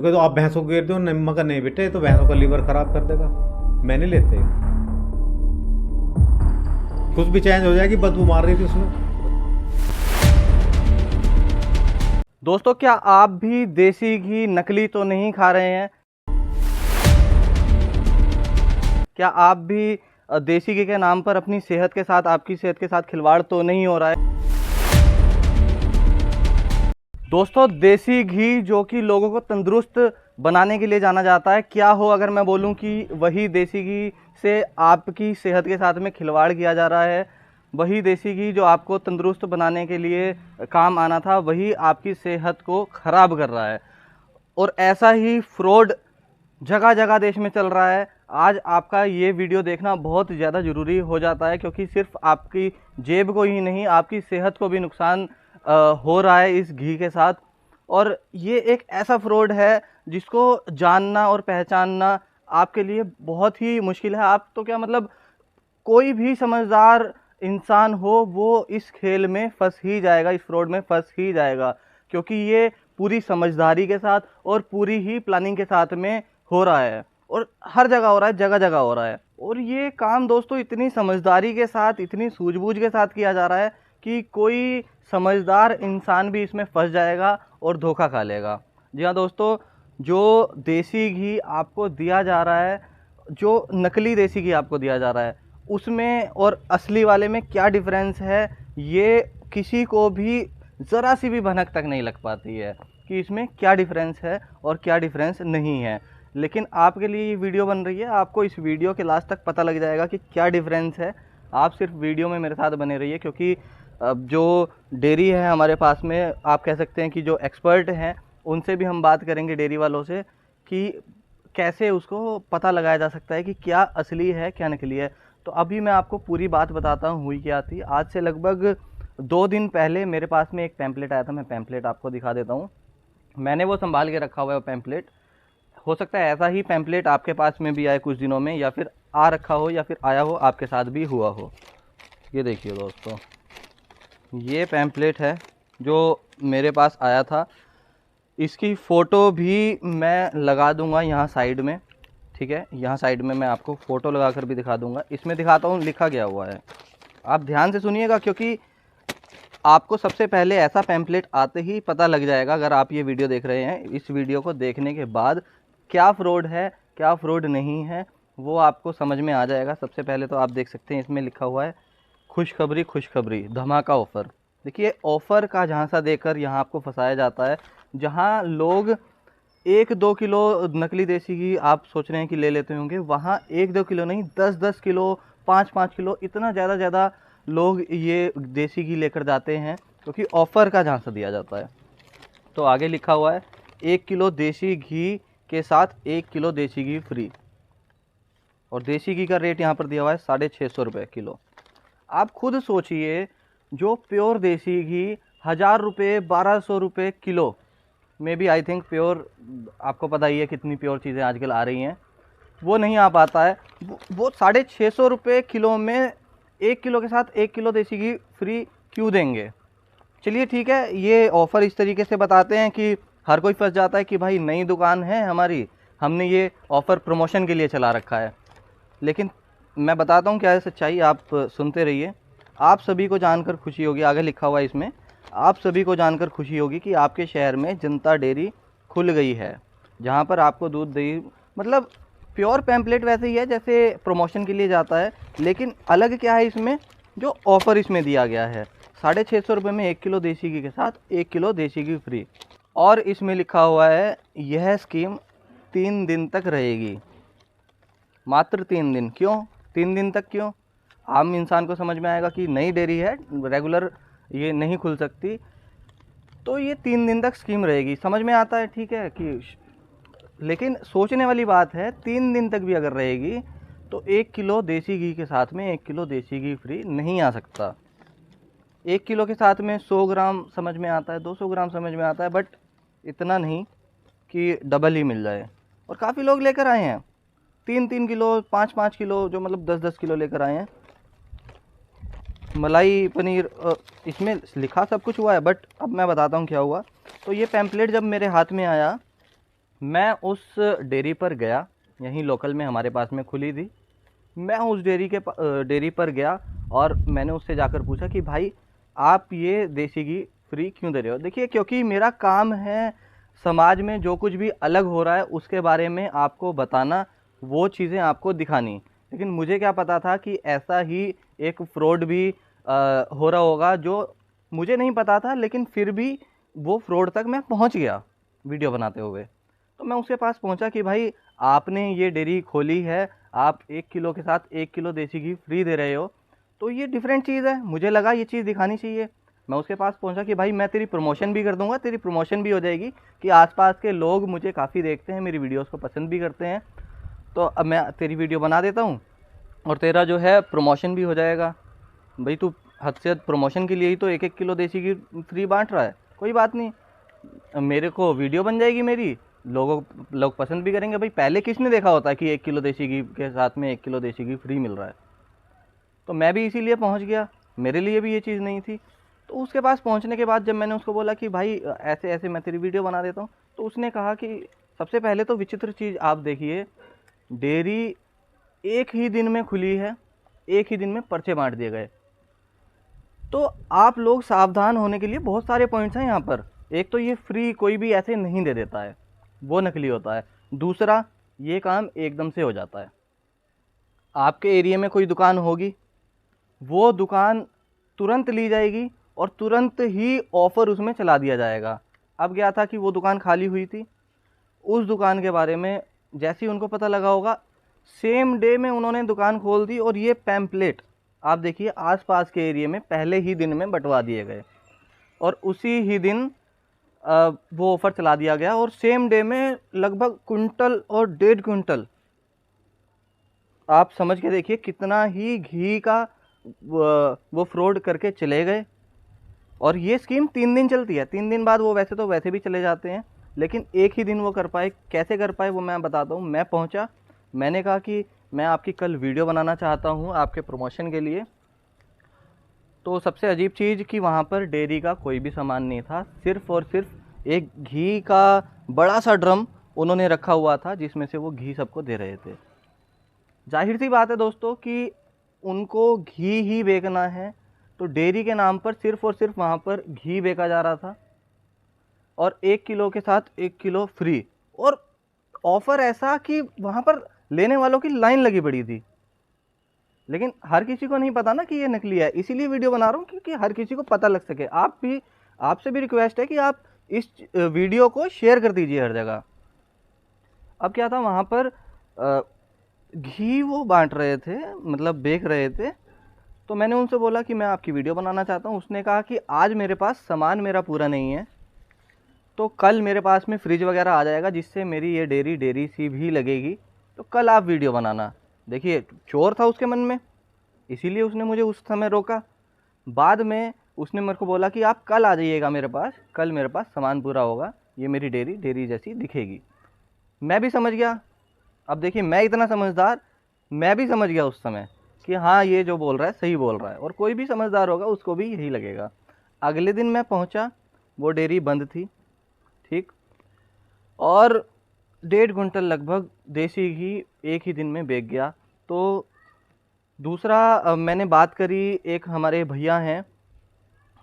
क्योंकि तो आप भैंसों को गिर दो, मगर नहीं बेटे, तो भैंसों का लीवर खराब कर देगा। मैं नहीं लेते। कुछ भी चेंज हो जाएगी, बदबू मार रही थी उसमें। दोस्तों, क्या आप भी देसी घी नकली तो नहीं खा रहे हैं? क्या आप भी देसी घी के नाम पर अपनी सेहत के साथ, आपकी सेहत के साथ खिलवाड़ तो नहीं हो रहा है? दोस्तों, देसी घी जो कि लोगों को तंदुरुस्त बनाने के लिए जाना जाता है, क्या हो अगर मैं बोलूं कि वही देसी घी से आपकी सेहत के साथ में खिलवाड़ किया जा रहा है। वही देसी घी जो आपको तंदुरुस्त बनाने के लिए काम आना था, वही आपकी सेहत को ख़राब कर रहा है। और ऐसा ही फ्रॉड जगह जगह देश में चल रहा है। आज आपका ये वीडियो देखना बहुत ज़्यादा ज़रूरी हो जाता है, क्योंकि सिर्फ आपकी जेब को ही नहीं, आपकी सेहत को भी नुकसान हो रहा है इस घी के साथ। और ये एक ऐसा फ्रॉड है जिसको जानना और पहचानना आपके लिए बहुत ही मुश्किल है। आप तो क्या मतलब, कोई भी समझदार इंसान हो वो इस खेल में फंस ही जाएगा, इस फ्रॉड में फंस ही जाएगा, क्योंकि ये पूरी समझदारी के साथ और पूरी ही प्लानिंग के साथ में हो रहा है। और हर जगह हो रहा है, जगह जगह हो रहा है। और ये काम दोस्तों इतनी समझदारी के साथ, इतनी सूझबूझ के साथ किया जा रहा है कि कोई समझदार इंसान भी इसमें फंस जाएगा और धोखा खा लेगा। जी हाँ दोस्तों, जो देसी घी आपको दिया जा रहा है, जो नकली देसी घी आपको दिया जा रहा है, उसमें और असली वाले में क्या डिफरेंस है, ये किसी को भी ज़रा सी भी भनक तक नहीं लग पाती है कि इसमें क्या डिफरेंस है और क्या डिफरेंस नहीं है। लेकिन आपके लिए ये वीडियो बन रही है, आपको इस वीडियो के लास्ट तक पता लग जाएगा कि क्या डिफरेंस है। आप सिर्फ वीडियो में मेरे साथ बने रहिए, क्योंकि अब जो डेयरी है हमारे पास में, आप कह सकते हैं कि जो एक्सपर्ट हैं उनसे भी हम बात करेंगे, डेयरी वालों से, कि कैसे उसको पता लगाया जा सकता है कि क्या असली है क्या नकली है। तो अभी मैं आपको पूरी बात बताता हूँ हुई क्या थी। आज से लगभग 2 दिन पहले मेरे पास में एक पैम्पलेट आया था। मैं पैम्पलेट आपको दिखा देता हूँ। मैंने वो संभाल के रखा हुआ है वो पैम्पलेट। हो सकता है ऐसा ही पैम्पलेट आपके पास में भी आए कुछ दिनों में, या फिर आ रखा हो, या फिर आया हो, आपके साथ भी हुआ हो। ये देखिए दोस्तों, ये पैम्पलेट है जो मेरे पास आया था। इसकी फ़ोटो भी मैं लगा दूंगा यहाँ साइड में, ठीक है। यहाँ साइड में मैं आपको फ़ोटो लगा कर भी दिखा दूंगा। इसमें दिखाता हूँ लिखा गया हुआ है, आप ध्यान से सुनिएगा, क्योंकि आपको सबसे पहले ऐसा पैम्पलेट आते ही पता लग जाएगा, अगर आप ये वीडियो देख रहे हैं, इस वीडियो को देखने के बाद क्या फ़्रॉड है क्या फ़्रॉड नहीं है वो आपको समझ में आ जाएगा। सबसे पहले तो आप देख सकते हैं इसमें लिखा हुआ है खुशखबरी खुशखबरी धमाका ऑफ़र। देखिए, ऑफ़र का झांसा देकर यहाँ आपको फंसाया जाता है। जहाँ लोग 1-2 किलो नकली देसी घी आप सोच रहे हैं कि ले लेते होंगे, वहाँ 1-2 किलो नहीं, 10-10 किलो, 5-5 किलो, इतना ज़्यादा लोग ये देसी घी लेकर जाते हैं, क्योंकि ऑफ़र का झांसा दिया जाता है। तो आगे लिखा हुआ है 1 किलो देसी घी के साथ 1 किलो देसी घी फ्री। और देसी घी का रेट यहाँ पर दिया हुआ है 650 रुपये किलो। आप खुद सोचिए, जो प्योर देसी घी 1000 रुपये, 1200 रुपये किलो में भी, आई थिंक प्योर, आपको पता ही है कितनी प्योर चीज़ें आजकल आ रही हैं, वो नहीं आ पाता है। वो 650 रुपये किलो में 1 किलो के साथ 1 किलो देसी घी फ्री क्यों देंगे? चलिए ठीक है, ये ऑफ़र इस तरीके से बताते हैं कि हर कोई फंस जाता है कि भाई नई दुकान है हमारी, हमने ये ऑफ़र प्रमोशन के लिए चला रखा है। लेकिन मैं बताता हूँ क्या है सच्चाई, आप सुनते रहिए। आप सभी को जानकर खुशी होगी, आगे लिखा हुआ है इसमें, आप सभी को जानकर खुशी होगी कि आपके शहर में जनता डेयरी खुल गई है, जहाँ पर आपको दूध दही, मतलब प्योर पैम्पलेट वैसे ही है जैसे प्रमोशन के लिए जाता है। लेकिन अलग क्या है इसमें, जो ऑफ़र इसमें दिया गया है 650 रुपये में 1 किलो देसी घी के साथ 1 किलो देसी घी फ्री। और इसमें लिखा हुआ है यह स्कीम 3 दिन तक रहेगी, मात्र 3 दिन। क्यों 3 दिन तक, क्यों? आम इंसान को समझ में आएगा कि नई डेयरी है, रेगुलर ये नहीं खुल सकती, तो ये 3 दिन तक स्कीम रहेगी, समझ में आता है, ठीक है कि। लेकिन सोचने वाली बात है, 3 दिन तक भी अगर रहेगी तो 1 किलो देसी घी के साथ में 1 किलो देसी घी फ्री नहीं आ सकता। 1 किलो के साथ में 100 ग्राम समझ में आता है, 200 ग्राम समझ में आता है, बट इतना नहीं कि डबल ही मिल जाए। और काफ़ी लोग लेकर आए हैं 3-3 किलो, 5-5 किलो, जो मतलब 10-10 किलो लेकर आए हैं। मलाई पनीर, इसमें लिखा सब कुछ हुआ है, बट अब मैं बताता हूँ क्या हुआ। तो ये पैम्पलेट जब मेरे हाथ में आया मैं उस डेयरी पर गया, यहीं लोकल में हमारे पास में खुली थी। मैं उस डेयरी पर गया और मैंने उससे जाकर पूछा कि भाई आप ये देसी घी फ्री क्यों दे रहे हो। देखिए, क्योंकि मेरा काम है समाज में जो कुछ भी अलग हो रहा है उसके बारे में आपको बताना, वो चीज़ें आपको दिखानी। लेकिन मुझे क्या पता था कि ऐसा ही एक फ्रॉड भी हो रहा होगा, जो मुझे नहीं पता था, लेकिन फिर भी वो फ्रॉड तक मैं पहुंच गया वीडियो बनाते हुए। तो मैं उसके पास पहुंचा कि भाई आपने ये डेयरी खोली है, आप 1 किलो के साथ 1 किलो देसी घी फ्री दे रहे हो, तो ये डिफरेंट चीज़ है, मुझे लगा ये चीज़ दिखानी चाहिए। मैं उसके पास पहुंचा कि भाई मैं तेरी प्रमोशन भी कर दूंगा, तेरी प्रमोशन भी हो जाएगी, कि आसपास के लोग मुझे काफ़ी देखते हैं, मेरी वीडियोस को पसंद भी करते हैं, तो अब मैं तेरी वीडियो बना देता हूँ और तेरा जो है प्रमोशन भी हो जाएगा। भाई तू हद से हद प्रमोशन के लिए ही तो 1-1 किलो देसी घी फ्री बांट रहा है, कोई बात नहीं, मेरे को वीडियो बन जाएगी मेरी, लोग पसंद भी करेंगे। भाई पहले किसने देखा होता है कि 1 किलो देसी घी के साथ में 1 किलो देसी घी फ्री मिल रहा है। तो मैं भी इसीलिए पहुंच गया, मेरे लिए भी ये चीज़ नहीं थी। तो उसके पास पहुंचने के बाद जब मैंने उसको बोला कि भाई ऐसे ऐसे मैं तेरी वीडियो बना देता हूँ, तो उसने कहा कि सबसे पहले तो विचित्र चीज़ आप देखिए, डेयरी एक ही दिन में खुली है, एक ही दिन में पर्चे बांट दिए गए। तो आप लोग सावधान होने के लिए बहुत सारे पॉइंट्स हैं यहाँ पर। एक तो ये फ्री कोई भी ऐसे नहीं दे देता है, वो नकली होता है। दूसरा, ये काम एकदम से हो जाता है। आपके एरिया में कोई दुकान होगी, वो दुकान तुरंत ली जाएगी और तुरंत ही ऑफ़र उसमें चला दिया जाएगा। अब क्या था कि वो दुकान खाली हुई थी, उस दुकान के बारे में जैसे ही उनको पता लगा होगा, सेम डे में उन्होंने दुकान खोल दी और ये पैम्पलेट आप देखिए आसपास के एरिया में पहले ही दिन में बंटवा दिए गए और उसी ही दिन वो ऑफ़र चला दिया गया और सेम डे में लगभग कुंटल और 1.5 कुंटल, आप समझ के देखिए कितना ही घी का वो फ्रॉड करके चले गए। और ये स्कीम 3 दिन चलती है, 3 दिन बाद वो वैसे भी चले जाते हैं, लेकिन एक ही दिन वो कर पाए। कैसे कर पाए वो मैं बताता हूँ। मैं पहुँचा, मैंने कहा कि मैं आपकी कल वीडियो बनाना चाहता हूँ आपके प्रमोशन के लिए। तो सबसे अजीब चीज़ कि वहाँ पर डेयरी का कोई भी सामान नहीं था, सिर्फ़ और सिर्फ एक घी का बड़ा सा ड्रम उन्होंने रखा हुआ था जिसमें से वो घी सबको दे रहे थे। जाहिर सी बात है दोस्तों कि उनको घी ही बेचना है, तो डेयरी के नाम पर सिर्फ़ और सिर्फ वहाँ पर घी बेचा जा रहा था और 1 किलो के साथ 1 किलो फ्री, और ऑफ़र ऐसा कि वहाँ पर लेने वालों की लाइन लगी पड़ी थी। लेकिन हर किसी को नहीं पता ना कि ये नकली है, इसीलिए वीडियो बना रहा हूँ क्योंकि हर किसी को पता लग सके। आपसे भी रिक्वेस्ट है कि आप इस वीडियो को शेयर कर दीजिए हर जगह। अब क्या था, वहाँ पर घी वो बांट रहे थे, मतलब बेच रहे थे। तो मैंने उनसे बोला कि मैं आपकी वीडियो बनाना चाहता हूँ। उसने कहा कि आज मेरे पास सामान मेरा पूरा नहीं है, तो कल मेरे पास में फ्रिज वगैरह आ जाएगा जिससे मेरी ये डेयरी सी भी लगेगी, तो कल आप वीडियो बनाना। देखिए, चोर था उसके मन में, इसीलिए उसने मुझे उस समय रोका। बाद में उसने मेरे को बोला कि आप कल आ जाइएगा मेरे पास, कल मेरे पास सामान पूरा होगा, ये मेरी डेयरी जैसी दिखेगी। मैं भी समझ गया। अब देखिए, मैं इतना समझदार, मैं भी समझ गया उस समय कि हाँ ये जो बोल रहा है सही बोल रहा है, और कोई भी समझदार होगा उसको भी यही लगेगा। अगले दिन मैं पहुंचा, वो डेयरी बंद थी, ठीक, और 1.5 कुंटल लगभग देसी घी एक ही दिन में बेच गया। तो दूसरा मैंने बात करी, एक हमारे भैया हैं,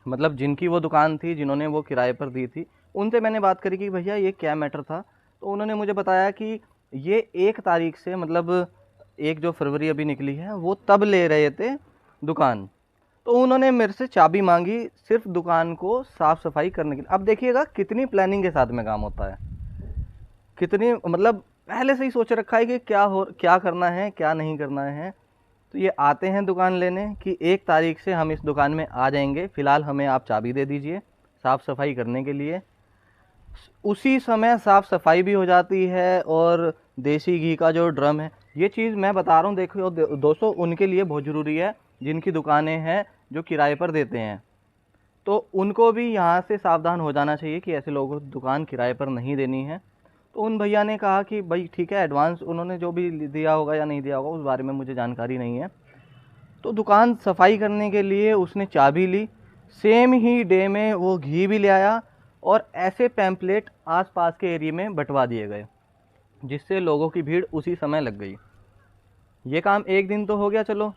मतलब जिनकी वो दुकान थी, जिन्होंने वो किराए पर दी थी, उनसे मैंने बात करी कि भैया ये क्या मैटर था। तो उन्होंने मुझे बताया कि ये 1 तारीख से, मतलब 1 जो फरवरी अभी निकली है, वो तब ले रहे थे दुकान। तो उन्होंने मेरे से चाबी मांगी सिर्फ दुकान को साफ़ सफाई करने के लिए। अब देखिएगा कितनी प्लानिंग के साथ में काम होता है, कितनी, मतलब पहले से ही सोच रखा है कि क्या करना है क्या नहीं करना है। तो ये आते हैं दुकान लेने कि 1 तारीख से हम इस दुकान में आ जाएंगे, फ़िलहाल हमें आप चाबी दे दीजिए साफ़ सफाई करने के लिए। उसी समय साफ़ सफाई भी हो जाती है और देसी घी का जो ड्रम है, ये चीज़ मैं बता रहा हूँ, देखो दोस्तों, उनके लिए बहुत ज़रूरी है जिनकी दुकानें हैं, जो किराए पर देते हैं, तो उनको भी यहाँ से सावधान हो जाना चाहिए कि ऐसे लोगों को दुकान किराए पर नहीं देनी है। तो उन भैया ने कहा कि भाई ठीक है, एडवांस उन्होंने जो भी दिया होगा या नहीं दिया होगा उस बारे में मुझे जानकारी नहीं है। तो दुकान सफाई करने के लिए उसने चाबी ली, सेम ही डे में वो घी भी ले आया और ऐसे पैम्पलेट आसपास के एरिया में बंटवा दिए गए। जिससे लोगों की भीड़ उसी समय लग गई। ये काम एक दिन तो हो गया चलो,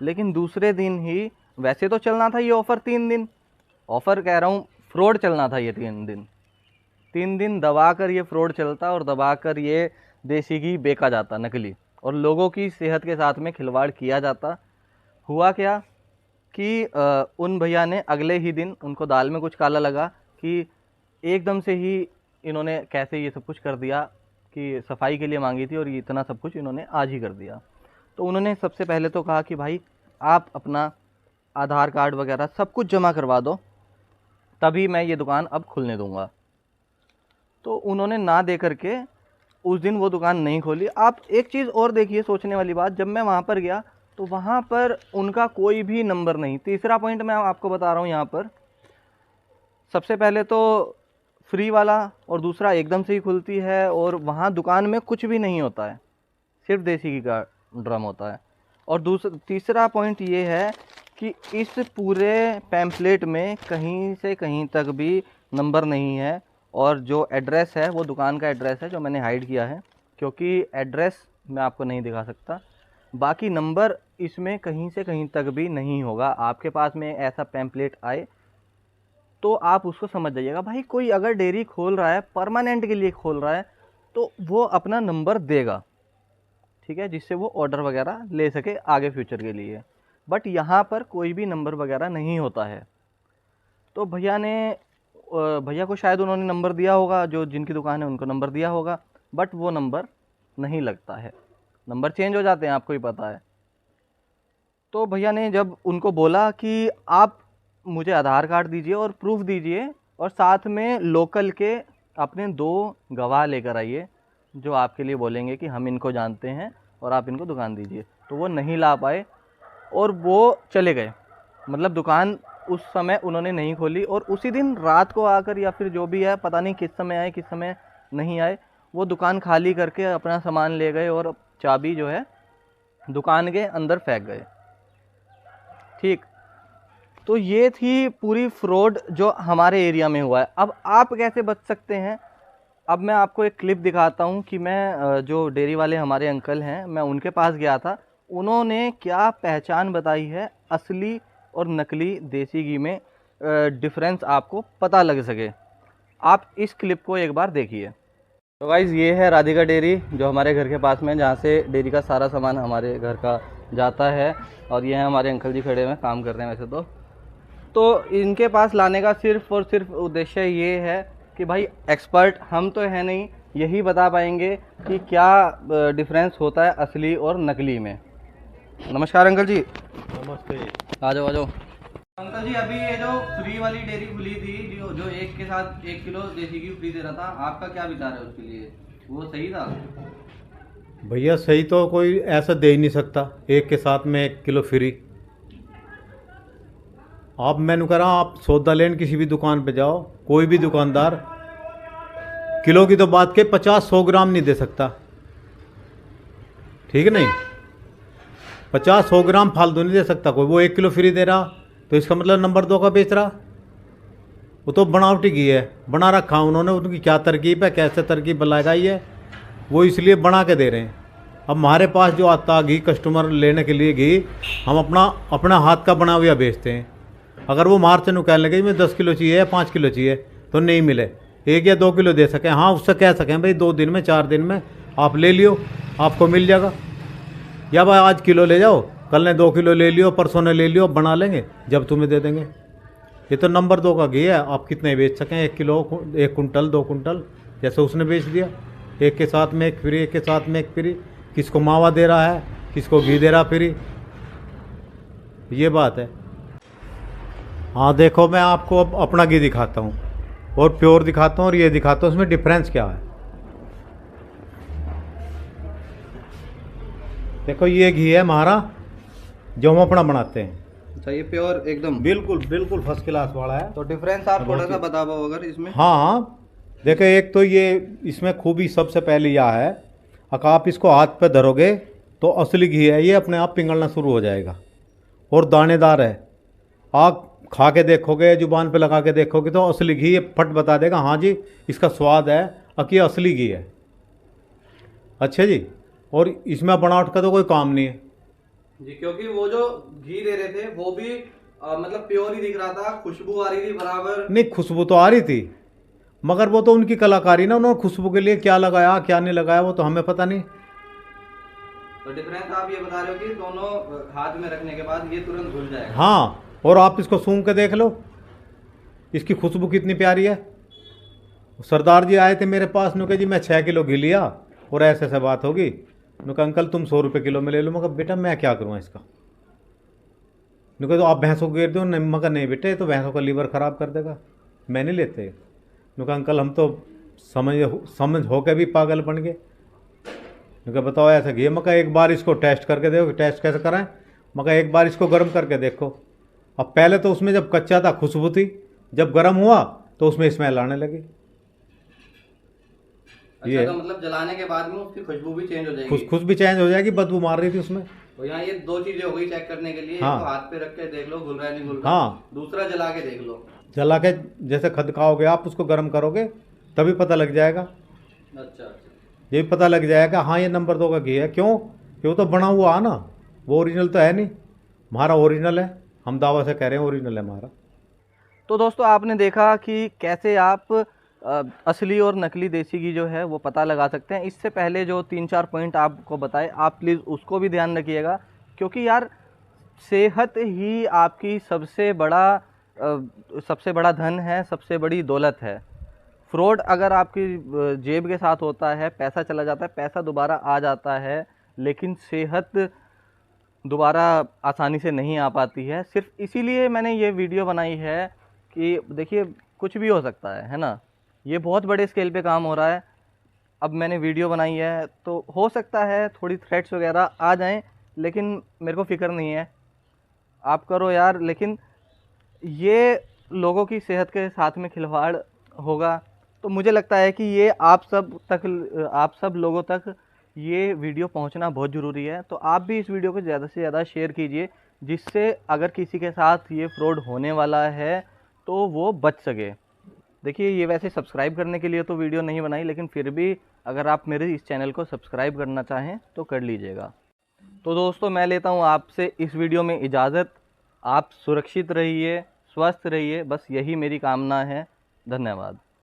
लेकिन दूसरे दिन ही, वैसे तो चलना था ये ऑफ़र 3 दिन, ऑफ़र कह रहा हूँ फ्रॉड चलना था ये 3 दिन। 3 दिन दबा कर ये फ्रॉड चलता और दबा कर ये देसी घी बेचा जाता नकली, और लोगों की सेहत के साथ में खिलवाड़ किया जाता। हुआ क्या कि उन भैया ने अगले ही दिन, उनको दाल में कुछ काला लगा कि एकदम से ही इन्होंने कैसे ये सब कुछ कर दिया, कि सफाई के लिए मांगी थी और ये इतना सब कुछ इन्होंने आज ही कर दिया। तो उन्होंने सबसे पहले तो कहा कि भाई आप अपना आधार कार्ड वगैरह सब कुछ जमा करवा दो, तभी मैं ये दुकान अब खुलने दूंगा। तो उन्होंने ना दे करके उस दिन वो दुकान नहीं खोली। आप एक चीज़ और देखिए, सोचने वाली बात, जब मैं वहाँ पर गया तो वहाँ पर उनका कोई भी नंबर नहीं। तीसरा पॉइंट मैं आपको बता रहा हूँ यहाँ पर, सबसे पहले तो फ्री वाला, और दूसरा एकदम से ही खुलती है, और वहाँ दुकान में कुछ भी नहीं होता है, सिर्फ देसी घी का ड्रम होता है। और तीसरा पॉइंट ये है कि इस पूरे पैम्पलेट में कहीं से कहीं तक भी नंबर नहीं है, और जो एड्रेस है वो दुकान का एड्रेस है जो मैंने हाइड किया है, क्योंकि एड्रेस मैं आपको नहीं दिखा सकता। बाकी नंबर इसमें कहीं से कहीं तक भी नहीं होगा। आपके पास में ऐसा पैम्पलेट आए तो आप उसको समझ जाइएगा। भाई कोई अगर डेयरी खोल रहा है, परमानेंट के लिए खोल रहा है, तो वो अपना नंबर देगा, ठीक है, जिससे वो ऑर्डर वगैरह ले सके आगे फ्यूचर के लिए। बट यहाँ पर कोई भी नंबर वगैरह नहीं होता है। तो भैया को शायद उन्होंने नंबर दिया होगा, जो जिनकी दुकान है उनको नंबर दिया होगा, बट वो नंबर नहीं लगता है, नंबर चेंज हो जाते हैं, आपको ही पता है। तो भैया ने जब उनको बोला कि आप मुझे आधार कार्ड दीजिए और प्रूफ दीजिए, और साथ में लोकल के अपने 2 गवाह लेकर आइए, जो आपके लिए बोलेंगे कि हम इनको जानते हैं और आप इनको दुकान दीजिए, तो वो नहीं ला पाए और वो चले गए। मतलब दुकान उस समय उन्होंने नहीं खोली, और उसी दिन रात को आकर, या फिर जो भी है पता नहीं किस समय आए किस समय नहीं आए, वो दुकान खाली करके अपना सामान ले गए और चाबी जो है दुकान के अंदर फेंक गए। ठीक, तो ये थी पूरी फ्रॉड जो हमारे एरिया में हुआ है। अब आप कैसे बच सकते हैं? अब मैं आपको एक क्लिप दिखाता हूँ कि मैं जो डेयरी वाले हमारे अंकल हैं, मैं उनके पास गया था, उन्होंने क्या पहचान बताई है असली और नकली देसी घी में, डिफरेंस आपको पता लग सके। आप इस क्लिप को एक बार देखिए। तो गाइज़, ये है राधिका डेयरी जो हमारे घर के पास में, जहाँ से डेयरी का सारा सामान हमारे घर का जाता है, और ये हैं हमारे अंकल जी खड़े हुए काम कर रहे हैं वैसे तो इनके पास लाने का सिर्फ़ और सिर्फ उद्देश्य ये है कि भाई एक्सपर्ट हम तो है नहीं, यही बता पाएंगे कि क्या डिफरेंस होता है असली और नकली में। नमस्कार अंकल जी। नमस्ते। आ जाओ आ जाओ। अंकल जी, अभी ये जो फ्री वाली डेयरी खुली थी, जो एक के साथ 1 किलो देसी घी फ्री दे रहा था, आपका क्या विचार है उसके लिए? वो सही था? भैया सही तो कोई ऐसा दे ही नहीं सकता, एक के साथ में 1 किलो फ्री। आप मैंने कह रहा हूँ, आप सौदा लेने किसी भी दुकान पे जाओ, कोई भी दुकानदार किलो की तो बात के 50-100 ग्राम नहीं दे सकता, ठीक है नहीं? 50-100 ग्राम फालतू नहीं दे सकता कोई। वो 1 किलो फ्री दे रहा तो इसका मतलब नंबर 2 का बेच रहा। वो तो बनावटी घी है, बना रखा उन्होंने, उनकी क्या तरकीब है, कैसे तरकीब लगाई है, वो इसलिए बना के दे रहे हैं। अब हमारे पास जो आता घी कस्टमर लेने के लिए घी, हम अपना हाथ का बना हुआ बेचते हैं। अगर वो मार्च में कहने लगे मैं 10 किलो चाहिए या 5 किलो चाहिए, तो नहीं मिले, 1 या 2 किलो दे सकें, हाँ उससे कह सकें भाई 2 दिन में 4 दिन में आप ले लियो, आपको मिल जाएगा। या भाई आज किलो ले जाओ, कल ने 2 किलो ले लियो, परसों ने ले लियो, बना लेंगे, जब तुम्हें दे देंगे। ये तो नंबर 2 का घी है, आप कितने बेच सकें, 1 किलो, 1 कुंटल, 2 कुंटल, जैसे उसने बेच दिया। एक के साथ में एक फ्री, एक के साथ में एक फ्री। किसको मावा दे रहा है, किसको घी दे रहा फ्री, ये बात है। हाँ देखो, मैं आपको अब अपना घी दिखाता हूँ और प्योर दिखाता हूँ और ये दिखाता हूँ उसमें डिफरेंस क्या है। देखो ये घी है हमारा जो हम अपना बनाते हैं। अच्छा, ये प्योर एकदम बिल्कुल बिल्कुल फर्स्ट क्लास वाला है। तो डिफरेंस आप थोड़ा सा बता पाओ अगर इसमें। हाँ देखो, एक तो ये इसमें खूबी सबसे पहले यह है, अगर आप इसको हाथ पे धरोगे तो असली घी है, ये अपने आप पिघलना शुरू हो जाएगा और दानेदार है। आप खा के देखोगे, जुबान पे लगा के देखोगे तो असली घी ये फट बता देगा, हाँ जी इसका स्वाद है, अकी असली घी है। अच्छा जी। और इसमें बनावट का तो कोई काम नहीं है जी, क्योंकि वो जो घी दे रहे थे वो भी मतलब प्योर ही दिख रहा था, खुशबू आ रही थी बराबर। नहीं, खुशबू तो आ रही थी, मगर वो तो उनकी कलाकारी ना, उन्होंने खुशबू के लिए क्या लगाया क्या नहीं लगाया वो तो हमें पता नहीं। तो डिफरेंस आप ये बता रहे हो कि दोनों हाथ में रखने के बाद ये तुरंत घुल जाएगा। हाँ, और आप इसको सूंघ के देख लो, इसकी खुशबू कितनी प्यारी है। सरदार जी आए थे मेरे पास, नु कहा जी मैं 6 किलो घी लिया और ऐसे ऐसे बात होगी। नु कहा अंकल तुम 100 रुपये किलो में ले लो। मगर बेटा मैं क्या करूँ इसका। नु कहा तो आप भैंसों को गिर दो। नहीं, मगर नहीं बेटे, ये तो भैंसों का लीवर ख़राब कर देगा, मैं नहीं लेते। नु कहा अंकल हम तो समझ समझ हो के भी पागल बन गए। नु कहा बताओ ऐसा घी। मैं कहा एक बार इसको टेस्ट करके देखो। टेस्ट कैसे कराएं। मैं कहा एक बार इसको गर्म करके देखो। अब पहले तो उसमें जब कच्चा था खुशबू थी, जब गर्म हुआ तो उसमें स्मेल आने लगी। अच्छा, तो मतलब जलाने के बाद में उसकी खुशबू भी चेंज हो जाएगी। खुश भी चेंज हो जाएगी, बदबू मार रही थी उसमें। तो यहाँ ये दो चीजें हो गई चेक करने के लिए। हाँ। एक तो हाथ पे रख के देख लो घुल रहा है नहीं घुल रहा। हाँ, दूसरा जला के देख लो। जला के जैसे खदकाओगे आप, उसको गर्म करोगे तभी पता लग जाएगा। अच्छा। ये भी पता लग जाएगा हाँ ये नंबर 2 का घी है। क्यों कि वो तो बना हुआ है ना, वो ओरिजिनल तो है नहीं। हमारा ओरिजिनल है, हम दावा से कह रहे हैं ओरिजिनल है हमारा। तो दोस्तों आपने देखा कि कैसे आप असली और नकली देसी घी जो है वो पता लगा सकते हैं। इससे पहले जो 3-4 पॉइंट आपको बताए, आप प्लीज़ उसको भी ध्यान रखिएगा, क्योंकि यार सेहत ही आपकी सबसे बड़ा धन है, सबसे बड़ी दौलत है। फ्रॉड अगर आपकी जेब के साथ होता है, पैसा चला जाता है, पैसा दोबारा आ जाता है, लेकिन सेहत दोबारा आसानी से नहीं आ पाती है। सिर्फ इसीलिए मैंने ये वीडियो बनाई है कि देखिए कुछ भी हो सकता है ना। ये बहुत बड़े स्केल पे काम हो रहा है। अब मैंने वीडियो बनाई है तो हो सकता है थोड़ी थ्रेट्स वगैरह आ जाएं, लेकिन मेरे को फ़िक्र नहीं है। आप करो यार, लेकिन ये लोगों की सेहत के साथ में खिलवाड़ होगा। तो मुझे लगता है कि ये आप सब लोगों तक ये वीडियो पहुंचना बहुत ज़रूरी है। तो आप भी इस वीडियो को ज़्यादा से ज़्यादा शेयर कीजिए, जिससे अगर किसी के साथ ये फ्रॉड होने वाला है तो वो बच सके। देखिए ये वैसे सब्सक्राइब करने के लिए तो वीडियो नहीं बनाई, लेकिन फिर भी अगर आप मेरे इस चैनल को सब्सक्राइब करना चाहें तो कर लीजिएगा। तो दोस्तों मैं लेता हूँ आपसे इस वीडियो में इजाज़त। आप सुरक्षित रहिए, स्वस्थ रहिए, बस यही मेरी कामना है। धन्यवाद।